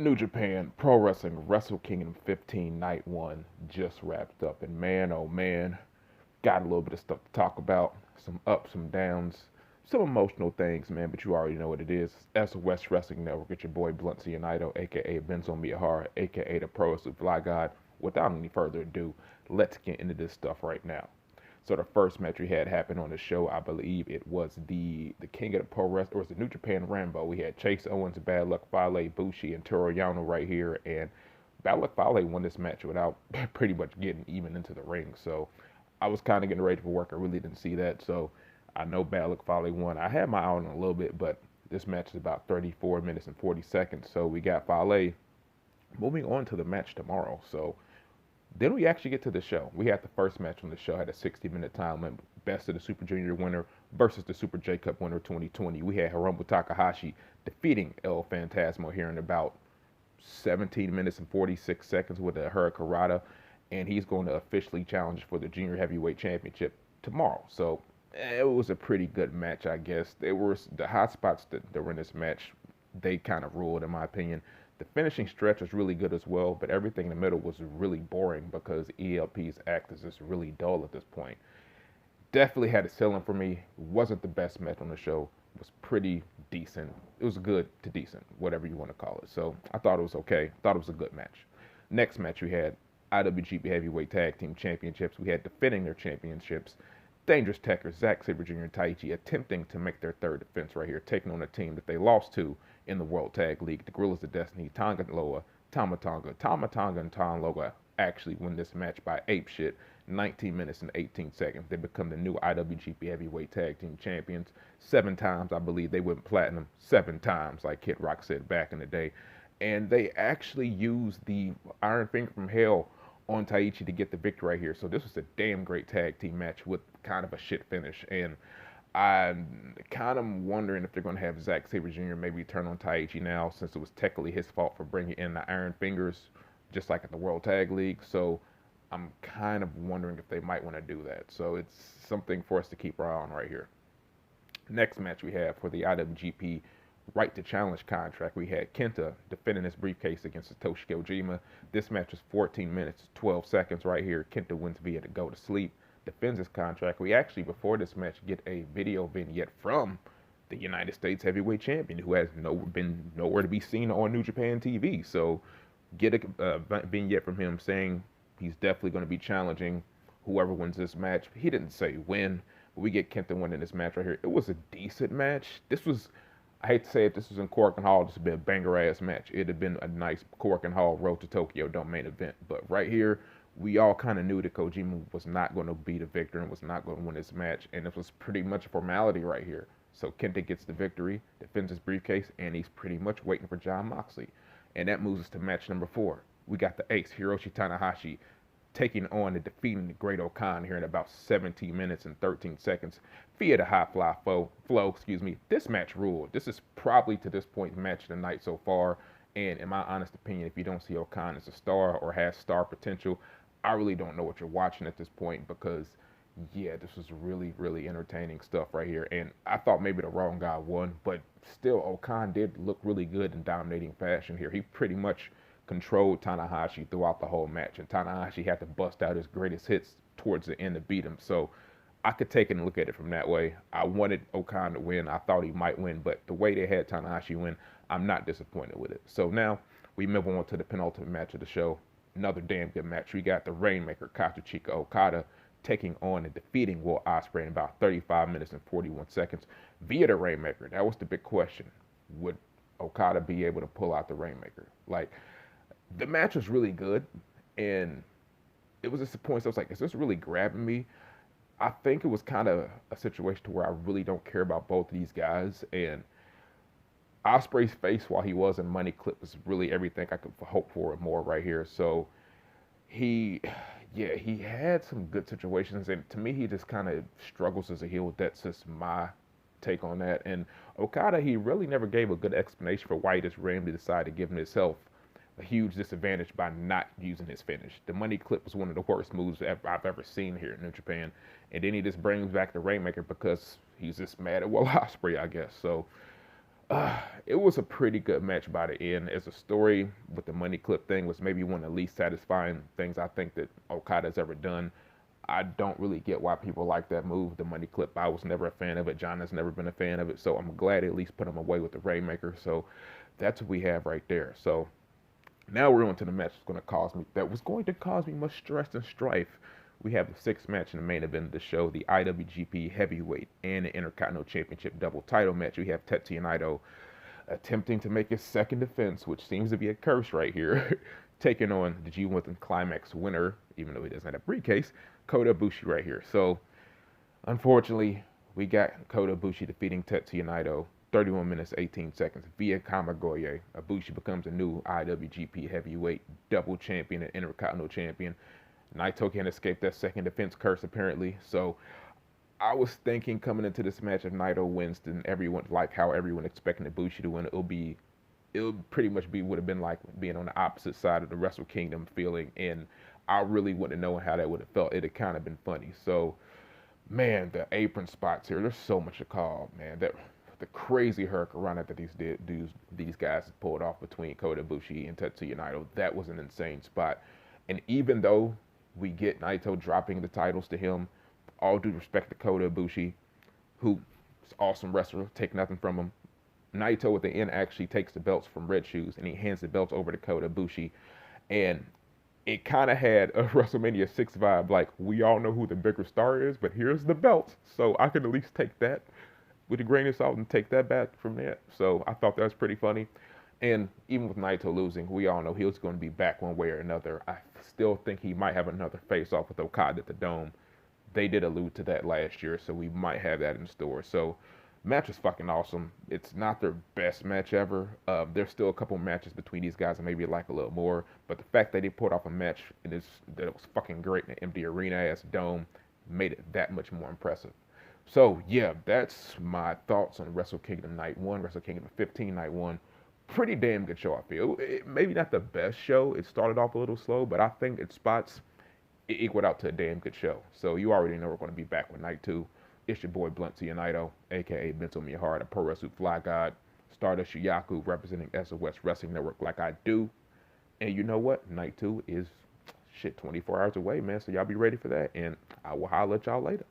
New Japan Pro Wrestling Wrestle Kingdom 15 Night 1 just wrapped up. And man, oh man, got a little bit of stuff to talk about. Some ups, some downs, some emotional things, man, but you already know what it is. SOS Wrestling Network. It's your boy Blunt Cianido, a.k.a. Benzo Miyahara, a.k.a. the Pro Wrestling FlyGOD. Without any further ado, let's get into this stuff right now. So the first match we had happen on the show, I believe it was the King of the Pro Wrestling, or was the New Japan Rambo. We had Chase Owens, Bad Luck Fale, Bushi, and Toru Yano right here, and Bad Luck Fale won this match without pretty much getting even into the ring. So I was kind of getting ready for work. I really didn't see that, so I know Bad Luck Fale won. I had my eye on a little bit, but this match is about 34 minutes and 40 seconds. So we got Fale moving on to the match tomorrow. So then we actually get to the show. We had the first match on the show, had a 60-minute time limit. Best of the Super Junior winner versus the Super J Cup winner 2020. We had Hiromu Takahashi defeating El Fantasma here in about 17 minutes and 46 seconds with a Hikaru, and he's going to officially challenge for the Junior Heavyweight Championship tomorrow. So it was a pretty good match, I guess. There were the hot spots that were in this match. They kind of ruled, in my opinion. The finishing stretch was really good as well, but everything in the middle was really boring because ELP's act is just really dull at this point. Definitely had a ceiling for me. Wasn't the best match on the show. It was pretty decent. It was good to decent, whatever you want to call it. So I thought it was okay. Thought it was a good match. Next match we had IWGP Heavyweight Tag Team Championships. We had defending their championships. Dangerous Tekkers, Zack Sabre Jr. and Taichi attempting to make their third defense right here, taking on a team that they lost to in the World Tag League, the Guerrillas of Destiny, Tonga Loa, Tama Tonga, and Tom Loa actually win this match by ape shit, 19 minutes and 18 seconds. They become the new IWGP Heavyweight Tag Team Champions. 7 times, I believe they went platinum, 7 times, like Kid Rock said back in the day. And they actually used the Iron Finger from Hell on Taichi to get the victory right here. So this was a damn great tag team match with kind of a shit finish. And I'm kind of wondering if they're going to have Zack Sabre Jr. maybe turn on Taichi now, since it was technically his fault for bringing in the Iron Fingers, just like at the World Tag League. So I'm kind of wondering if they might want to do that. So it's something for us to keep our eye on right here. Next match we have for the IWGP Right to Challenge contract, we had Kenta defending his briefcase against Satoshi Kojima. This match was 14 minutes, 12 seconds right here. Kenta wins via the go to sleep, defends his contract. We actually, before this match, get a video vignette from the United States Heavyweight Champion, who has been nowhere to be seen on New Japan TV. So get a vignette from him saying he's definitely going to be challenging whoever wins this match. He didn't say when, but we get Kenta winning this match right here. It was a decent match. This was, I hate to say it, this was in Korakuen Hall. This would be a banger-ass match. It'd have been a nice Korakuen Hall Road to Tokyo Dome main event. But right here, we all kind of knew that Kojima was not going to be the victor and was not going to win this match. And it was pretty much a formality right here. So Kenta gets the victory, defends his briefcase, and he's pretty much waiting for Jon Moxley. And that moves us to match number 4. We got the ace, Hiroshi Tanahashi, taking on and defeating the Great O-Khan here in about 17 minutes and 13 seconds via the high fly flow. This match ruled. This is probably, to this point, match of the night so far. And in my honest opinion, if you don't see O-Khan as a star or has star potential, I really don't know what you're watching at this point, because yeah, this was really, really entertaining stuff right here. And I thought maybe the wrong guy won, but still, O-Khan did look really good in dominating fashion here. He pretty much controlled Tanahashi throughout the whole match, and Tanahashi had to bust out his greatest hits towards the end to beat him. So I could take it and look at it from that way. I wanted O-Khan to win. I thought he might win, but the way they had Tanahashi win, I'm not disappointed with it. So now we move on to the penultimate match of the show. Another damn good match. We got the Rainmaker, Kazuchika Okada, taking on and defeating Will Ospreay in about 35 minutes and 41 seconds via the Rainmaker. That was the big question. Would Okada be able to pull out the Rainmaker? Like, the match was really good, and it was just a point. So I was like, is this really grabbing me? I think it was kind of a situation to where I really don't care about both of these guys. And Ospreay's face while he was in Money Clip was really everything I could hope for and more right here. So he had some good situations, and to me, he just kind of struggles as a heel. That's just my take on that. And Okada, he really never gave a good explanation for why he just randomly decided to give himself a huge disadvantage by not using his finish. The Money Clip was one of the worst moves I've ever seen here in New Japan. And then he just brings back the Rainmaker because he's just mad at Will Ospreay, I guess. So It was a pretty good match by the end. As a story with the money clip thing was maybe one of the least satisfying things I think that Okada's ever done. I don't really get why people like that move, the money clip. I was never a fan of it. John has never been a fan of it. So I'm glad at least put him away with the Rainmaker. So that's what we have right there. So now we're on to the match that was going to cause me much stress and strife. We have the sixth match in the main event of the show, the IWGP Heavyweight and the Intercontinental Championship double title match. We have Tetsuya Naito attempting to make his second defense, which seems to be a curse right here, taking on the G1 Climax winner, even though he doesn't have a briefcase, Kota Ibushi right here. So, unfortunately, we got Kota Ibushi defeating Tetsuya Naito 31 minutes 18 seconds via Kamigoye. Ibushi becomes a new IWGP Heavyweight double champion and Intercontinental champion. Naito can't escape that second defense curse apparently. So I was thinking coming into this match, if Naito wins, then everyone, like how everyone expecting Ibushi to win, it'll pretty much be would have been like being on the opposite side of the Wrestle Kingdom feeling, and I really wouldn't know how that would have felt. It'd have kind of been funny. So, man, the apron spots here, there's so much to call, man. That the crazy hurricanrana that these guys pulled off between Kota Ibushi and Tetsuya Naito, that was an insane spot. And even though we get Naito dropping the titles to him, all due respect to Kota Ibushi, who's an awesome wrestler, take nothing from him. Naito at the end actually takes the belts from Red Shoes and he hands the belts over to Kota Ibushi. And it kind of had a WrestleMania 6 vibe, like we all know who the bigger star is, but here's the belt. So I can at least take that with a grain of salt and take that back from that. So I thought that was pretty funny. And even with Naito losing, we all know he was going to be back one way or another. I still think he might have another face-off with Okada at the Dome. They did allude to that last year, so we might have that in store. So match is fucking awesome. It's not their best match ever. There's still a couple matches between these guys and maybe like a little more. But the fact that they pulled off a match that it was fucking great in an empty arena-ass Dome made it that much more impressive. So, yeah, that's my thoughts on Wrestle Kingdom Night 1, Wrestle Kingdom 15 Night 1. Pretty damn good show, I feel. Maybe not the best show. It started off a little slow, but I think its spots, it equaled out to a damn good show. So you already know we're going to be back with Night 2. It's your boy Blunt Naito, a.k.a. Mental Miyahara, the puroresu FlyGOD, Stardust Yaku, representing SOS Wrestling Network like I do. And you know what? Night 2 is, 24 hours away, man. So y'all be ready for that. And I will holler at y'all later.